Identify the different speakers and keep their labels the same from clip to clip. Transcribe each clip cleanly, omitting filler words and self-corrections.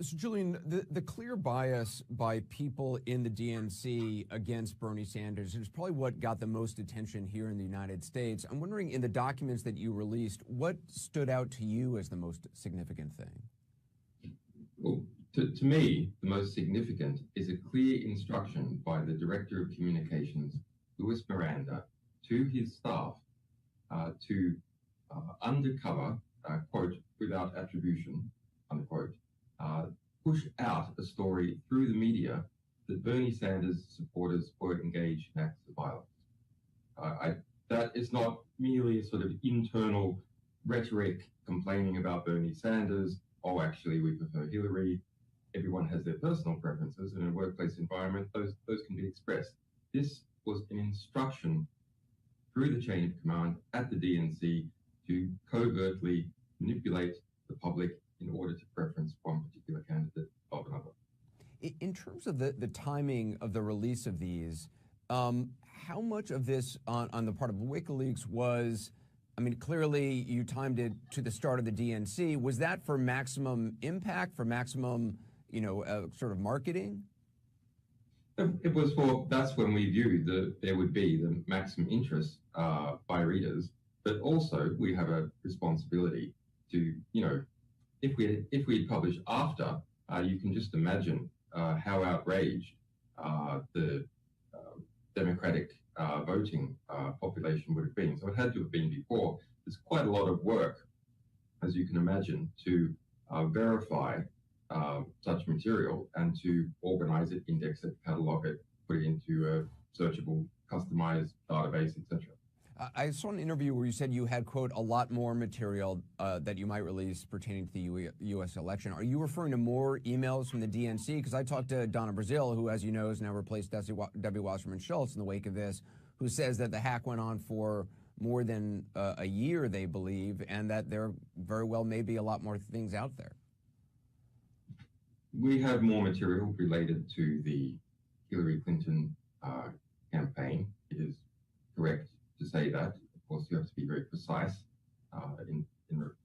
Speaker 1: So, Julian, the clear bias by people in the DNC against Bernie Sanders is probably what got the most attention here in the United States. I'm wondering, in the documents that you released, what stood out to you as the most significant thing?
Speaker 2: Well, to me, the most significant is a clear instruction by the Director of Communications, Louis Miranda, to his staff to undercover, quote, without attribution, unquote, push out a story through the media that Bernie Sanders supporters were engaged in acts of violence. That is not merely a sort of internal rhetoric complaining about Bernie Sanders. Oh, actually, we prefer Hillary. Everyone has their personal preferences, and in a workplace environment, those can be expressed. This was an instruction through the chain of command at the DNC to covertly manipulate the public in order to preference one particular candidate of another.
Speaker 1: In terms of the timing of the release of these, how much of this on the part of WikiLeaks was, I mean, clearly you timed it to the start of the DNC. Was that for maximum impact, for maximum, sort of marketing?
Speaker 2: It was that's when we viewed that there would be the maximum interest by readers, but also we have a responsibility to, if we publish after, you can just imagine how outraged the Democratic voting population would have been. So it had to have been before. There's quite a lot of work, as you can imagine, to verify such material and to organize it, index it, catalog it, put it into a searchable, customized database, etc.
Speaker 1: I saw an interview where you said you had, quote, a lot more material that you might release pertaining to the U.S. election. Are you referring to more emails from the DNC? Because I talked to Donna Brazile, who, as you know, has now replaced Debbie Wasserman Schultz in the wake of this, who says that the hack went on for more than a year, they believe, and that there very well may be a lot more things out there.
Speaker 2: We have more material related to the Hillary Clinton campaign. It is correct to say that. Of course, you have to be very precise in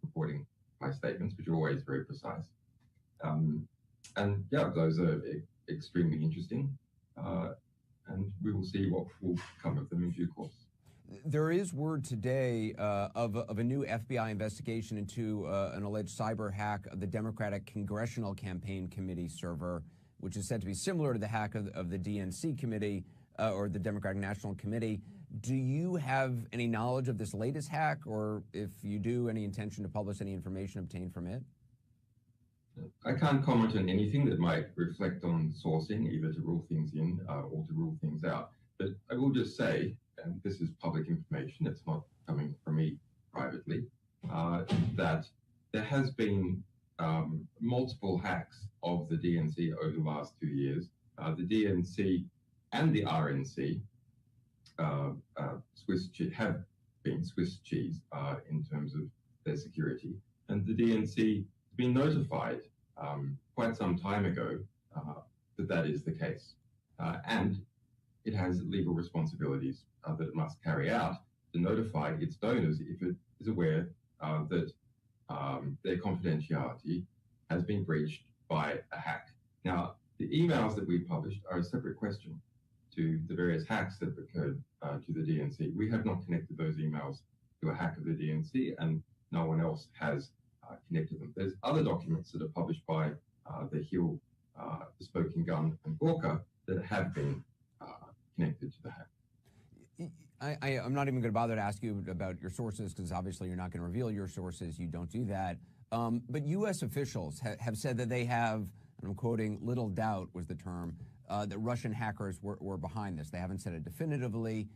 Speaker 2: reporting my statements, but you're always very precise. And yeah, those are extremely interesting, and we will see what will come of them in due course.
Speaker 1: There is word today of a new FBI investigation into an alleged cyber hack of the Democratic Congressional Campaign Committee server, which is said to be similar to the hack of the DNC committee or the Democratic National Committee. Do you have any knowledge of this latest hack, or if you do, any intention to publish any information obtained from it?
Speaker 2: I can't comment on anything that might reflect on sourcing, either to rule things in or to rule things out. But I will just say, and this is public information, it's not coming from me privately, that there has been multiple hacks of the DNC over the last 2 years. The DNC and the RNC have been Swiss cheese in terms of their security. And the DNC has been notified quite some time ago that is the case. And it has legal responsibilities that it must carry out to notify its donors if it is aware that their confidentiality has been breached by a hack. Now, the emails that we published are a separate question to the various hacks that have occurred to the DNC. We have not connected those emails to a hack of the DNC, and no one else has connected them. There's other documents that are published by the Hill, the Smoking Gun, and Gawker that have been connected to the hack.
Speaker 1: I'm not even going to bother to ask you about your sources, because obviously you're not going to reveal your sources. You don't do that. But U.S. officials have said that they have, and I'm quoting, little doubt was the term, that Russian hackers were behind this. They haven't said it definitively.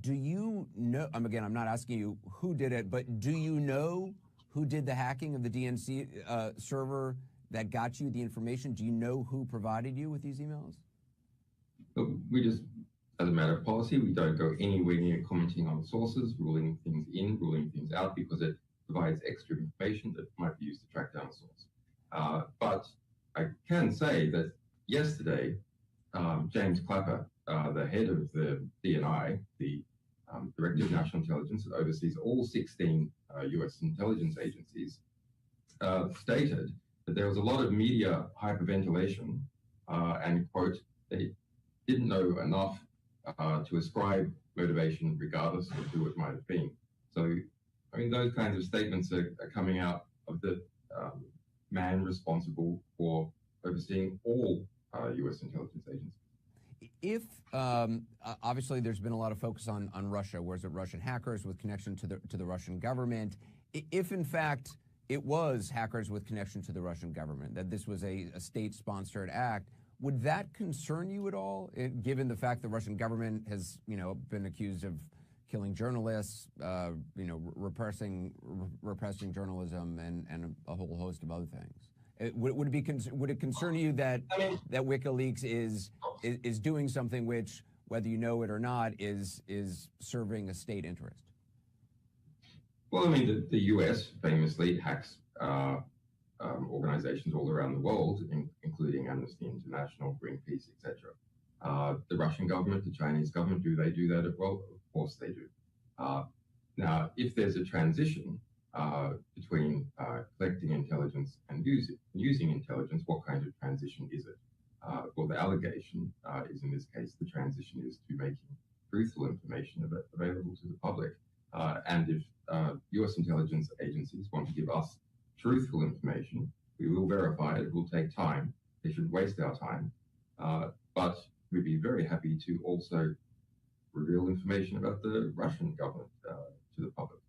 Speaker 1: Do you know, again, I'm not asking you who did it, but do you know who did the hacking of the DNC server that got you the information? Do you know who provided you with these emails?
Speaker 2: We just, as a matter of policy, we don't go anywhere near commenting on sources, ruling things in, ruling things out, because it provides extra information that might be used to track down a source. But I can say that yesterday, James Clapper, the head of the DNI, the Director of National Intelligence that oversees all 16 U.S. intelligence agencies, stated But there was a lot of media hyperventilation and, quote, they didn't know enough to ascribe motivation regardless of who it might have been. So, I mean, those kinds of statements are coming out of the man responsible for overseeing all U.S. intelligence agencies.
Speaker 1: If obviously there's been a lot of focus on Russia, whereas it Russian hackers with connection to the Russian government. If in fact it was hackers with connection to the Russian government, that this was a state-sponsored act, would that concern you at all, given the fact the Russian government has, been accused of killing journalists, repressing journalism, and a whole host of other things? Would it concern you that WikiLeaks is doing something which, whether you know it or not, is serving a state interest?
Speaker 2: Well, I mean, the U.S. famously hacks organizations all around the world, including Amnesty International, Greenpeace, etc. The Russian government, the Chinese government, do they do that as well? Of course they do. Now, if there's a transition between collecting intelligence and using intelligence, what kind of transition is it? Well, the allegation is, in this case, the transition is to making truthful information available to the public. And if U.S. intelligence agencies want to give us truthful information, we will verify it. It will take time. They shouldn't waste our time. But we'd be very happy to also reveal information about the Russian government to the public.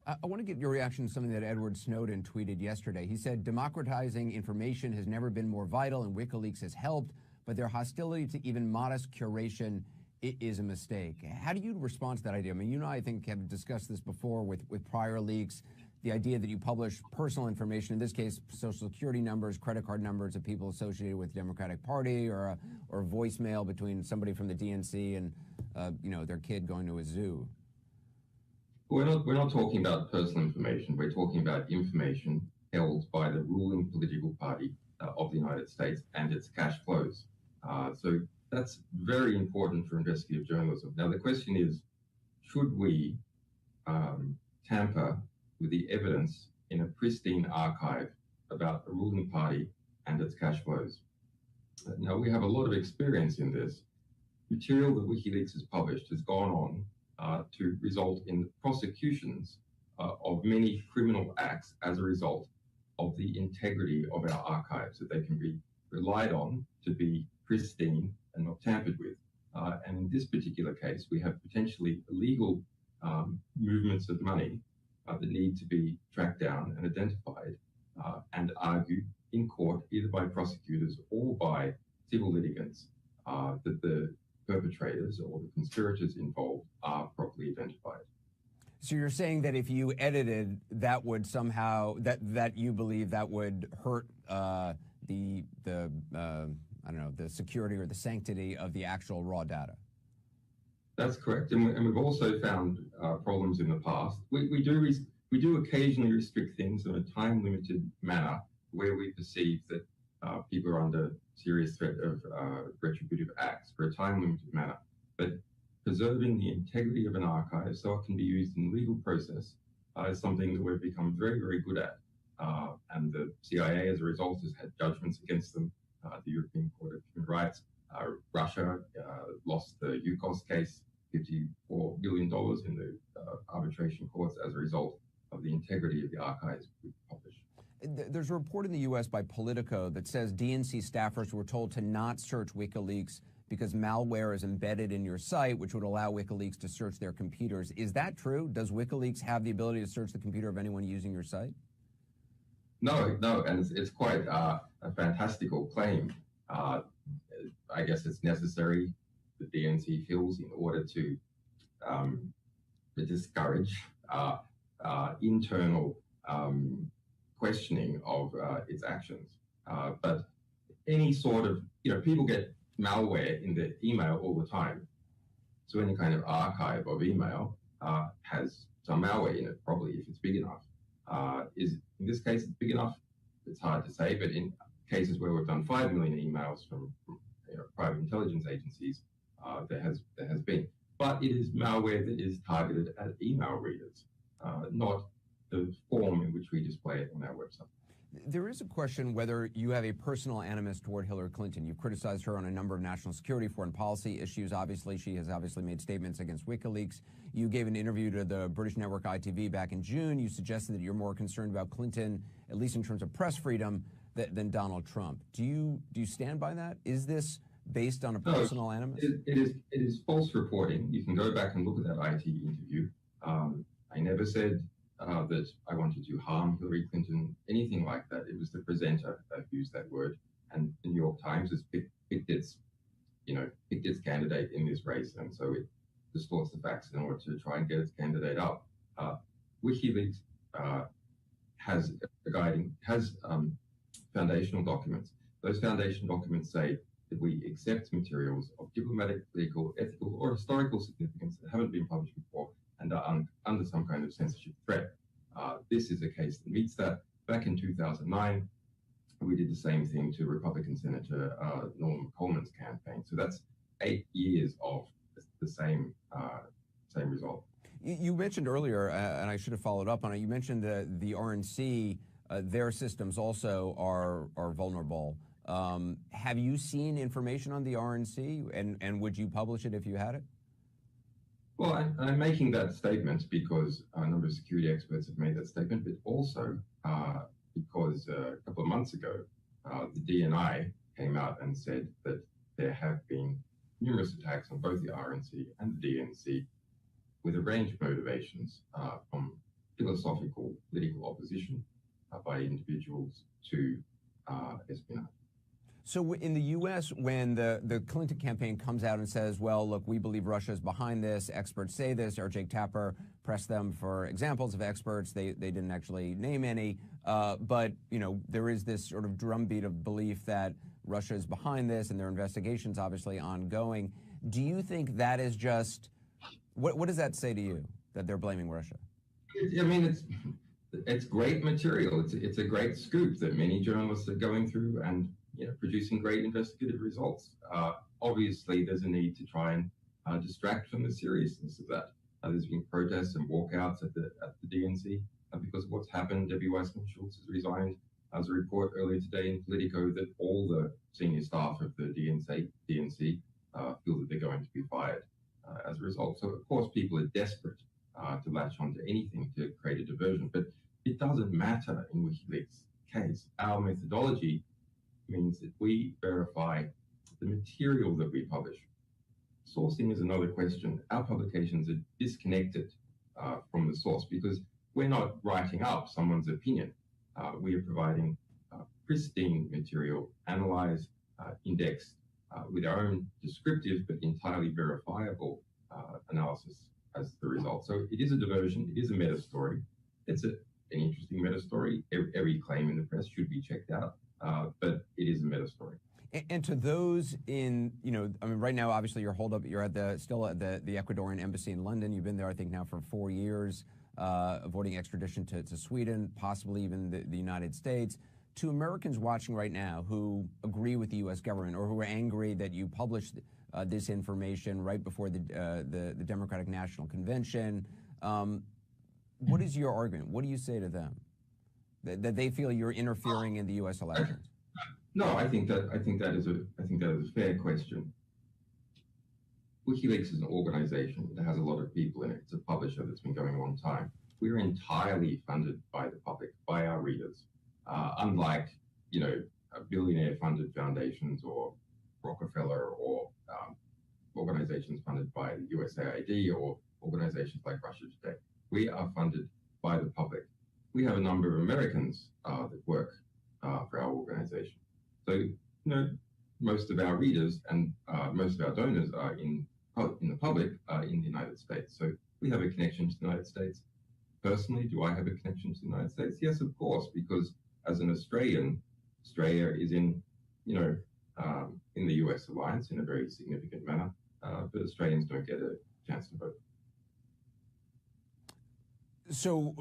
Speaker 1: I want to get your reaction to something that Edward Snowden tweeted yesterday. He said, democratizing information has never been more vital, and WikiLeaks has helped, but their hostility to even modest curation is a mistake. How do you respond to that idea? I mean, you and I think, have discussed this before with prior leaks, the idea that you publish personal information, in this case, social security numbers, credit card numbers of people associated with the Democratic Party, or voicemail between somebody from the DNC and, their kid going to a zoo.
Speaker 2: We're not talking about personal information. We're talking about information held by the ruling political party of the United States and its cash flows. So that's very important for investigative journalism. Now, the question is, should we tamper with the evidence in a pristine archive about the ruling party and its cash flows? Now, we have a lot of experience in this. Material that WikiLeaks has published has gone on to result in prosecutions of many criminal acts as a result of the integrity of our archives, that they can be relied on to be pristine and not tampered with. And in this particular case, we have potentially illegal movements of money that need to be tracked down and identified and argued in court, either by prosecutors or by civil litigants, that the perpetrators or the conspirators involved are properly identified.
Speaker 1: So you're saying that if you edited, that would somehow, that you believe that would hurt the security or the sanctity of the actual raw data?
Speaker 2: That's correct, and we've also found problems in the past. We do occasionally restrict things in a time-limited manner where we perceive that people are under serious threat of retributive acts for a time-limited manner. But preserving the integrity of an archive so it can be used in the legal process is something that we've become very, very good at. And the CIA, as a result, has had judgments against them. The European Court of Human Rights. Russia lost the UCOS case, $54 billion in the arbitration courts as a result of the integrity of the archives we publish.
Speaker 1: There's a report in the U.S. by Politico that says DNC staffers were told to not search WikiLeaks because malware is embedded in your site, which would allow WikiLeaks to search their computers. Is that true? Does WikiLeaks have the ability to search the computer of anyone using your site?
Speaker 2: No, and it's quite a fantastical claim. I guess it's necessary, the DNC feels, in order to discourage internal questioning of its actions. But any sort of, people get malware in their email all the time. So any kind of archive of email has some malware in it, probably, if it's big enough. In this case, it's big enough. It's hard to say, but in cases where we've done 5 million emails from private intelligence agencies, there has been. But it is malware that is targeted at email readers, not the form in which we display it on our website.
Speaker 1: There is a question whether you have a personal animus toward Hillary Clinton. You've criticized her on a number of national security, foreign policy issues. Obviously, she has made statements against WikiLeaks. You gave an interview to the British network ITV back in June. You suggested that you're more concerned about Clinton, at least in terms of press freedom, than Donald Trump. Do you stand by that? Is this based on a personal animus?
Speaker 2: It is false reporting. You can go back and look at that ITV interview. I never said that I wanted to harm Hillary Clinton, anything like that. It was the presenter that used that word, and the New York Times has picked its candidate in this race, and so it distorts the facts in order to try and get its candidate up. WikiLeaks has foundational documents. Those foundational documents say that we accept materials of diplomatic, political, ethical, or historical significance that haven't been published before and are under some kind of censorship threat. This is a case that meets that. Back in 2009, we did the same thing to Republican Senator Norm Coleman's campaign. So that's 8 years of the same result.
Speaker 1: You mentioned earlier, and I should have followed up on it, you mentioned the RNC, their systems also are vulnerable. Have you seen information on the RNC, and would you publish it if you had it?
Speaker 2: Well, I'm making that statement because a number of security experts have made that statement, but also because a couple of months ago, the DNI came out and said that there have been numerous attacks on both the RNC and the DNC with a range of motivations, from philosophical, political opposition by individuals to espionage.
Speaker 1: So in the U.S., when the Clinton campaign comes out and says, well, look, we believe Russia is behind this, experts say this, or Jake Tapper pressed them for examples of experts, they didn't actually name any, but there is this sort of drumbeat of belief that Russia is behind this, and their investigation's obviously ongoing. Do you think that is just, what does that say to you, that they're blaming Russia?
Speaker 2: I mean, it's great material. It's a great scoop that many journalists are going through and producing great investigative results. Obviously, there's a need to try and distract from the seriousness of that. There's been protests and walkouts at the DNC because of what's happened. Debbie Weissman-Schultz has resigned. As a report earlier today in Politico that all the senior staff of the DNC feel that they're going to be fired as a result. So, of course, people are desperate to latch onto anything to create a diversion. But it doesn't matter in WikiLeaks' case. Our methodology means that we verify the material that we publish. Sourcing is another question. Our publications are disconnected from the source because we're not writing up someone's opinion. We are providing pristine material, analyzed, indexed, with our own descriptive but entirely verifiable analysis as the result. So it is a diversion. It is a meta story. It's an interesting meta story. Every claim in the press should be checked out. But it is a meta story.
Speaker 1: And to those in, I mean, right now, obviously, you're still at the Ecuadorian embassy in London. You've been there, I think, now for 4 years, avoiding extradition to Sweden, possibly even the United States. To Americans watching right now who agree with the U.S. government or who are angry that you published this information right before the Democratic National Convention, what is your argument? What do you say to them? That they feel you're interfering in the U.S. elections?
Speaker 2: No, I think that is a fair question. WikiLeaks is an organization that has a lot of people in it. It's a publisher that's been going a long time. We're entirely funded by the public, by our readers, unlike billionaire-funded foundations or Rockefeller or organizations funded by the USAID or organizations like Russia Today. We are funded by the public. We have a number of Americans that work for our organization. So, most of our readers and most of our donors are in the public in the United States. So we have a connection to the United States. Personally, do I have a connection to the United States? Yes, of course, because as an Australian, Australia is in the US alliance in a very significant manner, but Australians don't get a chance to vote.
Speaker 1: So,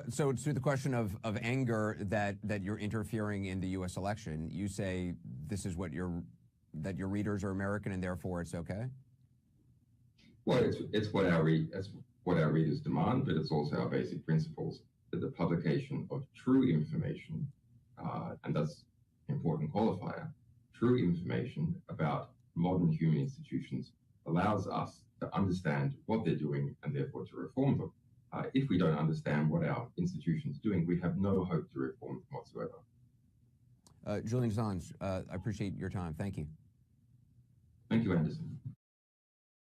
Speaker 1: so to the question of anger that you're interfering in the U.S. election, you say this is that your readers are American and therefore it's okay?
Speaker 2: Well, it's what our readers demand, but it's also our basic principles that the publication of true information and that's an important qualifier, true information about modern human institutions allows us to understand what they're doing and therefore to reform them. If we don't understand what our institutions are doing, we have no hope to reform them whatsoever.
Speaker 1: Julian Assange, I appreciate your time. Thank you.
Speaker 2: Thank you, Anderson.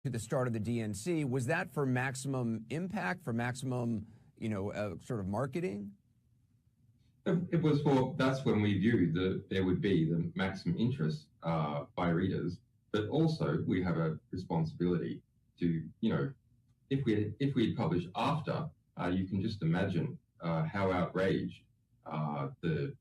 Speaker 1: To the start of the DNC, was that for maximum impact, for maximum, sort of marketing?
Speaker 2: It was that's when we viewed that there would be the maximum interest by readers, but also we have a responsibility to, if we had published after, you can just imagine how outraged the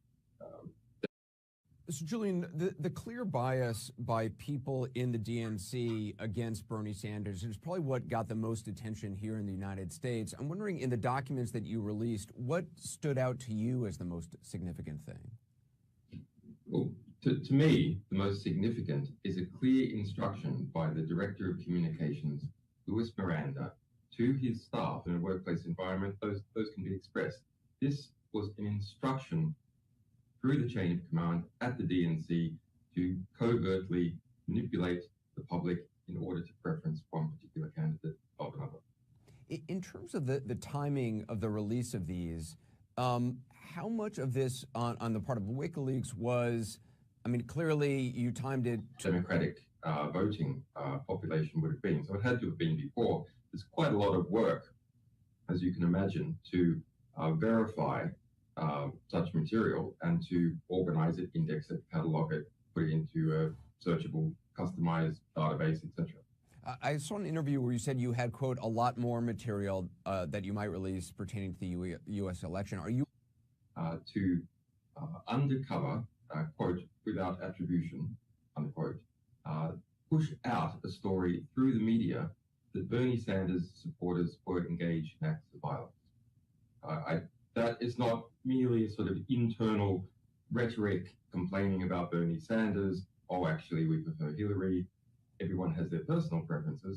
Speaker 1: So, Julian, the clear bias by people in the DNC against Bernie Sanders is probably what got the most attention here in the United States. I'm wondering, in the documents that you released, what stood out to you as the most significant thing?
Speaker 2: Well, to me, the most significant is a clear instruction by the Director of Communications, Louis Miranda, to his staff in a workplace environment. Those can be expressed. This was an instruction through the chain of command at the DNC to covertly manipulate the public in order to preference one particular candidate of another.
Speaker 1: In terms of the timing of the release of these, how much of this on the part of WikiLeaks was, clearly you timed it to
Speaker 2: Democratic voting population would have been. So it had to have been before. There's quite a lot of work, as you can imagine, to verify such material and to organize it, index it, catalog it, put it into a searchable, customized database, etc.
Speaker 1: I saw an interview where you said you had, quote, a lot more material that you might release pertaining to the U.S. election. Are you
Speaker 2: to undercover, quote, without attribution, unquote, push out a story through the media that Bernie Sanders supporters were engaged in acts of violence? That is not merely a sort of internal rhetoric complaining about Bernie Sanders. Oh, actually, we prefer Hillary. Everyone has their personal preferences.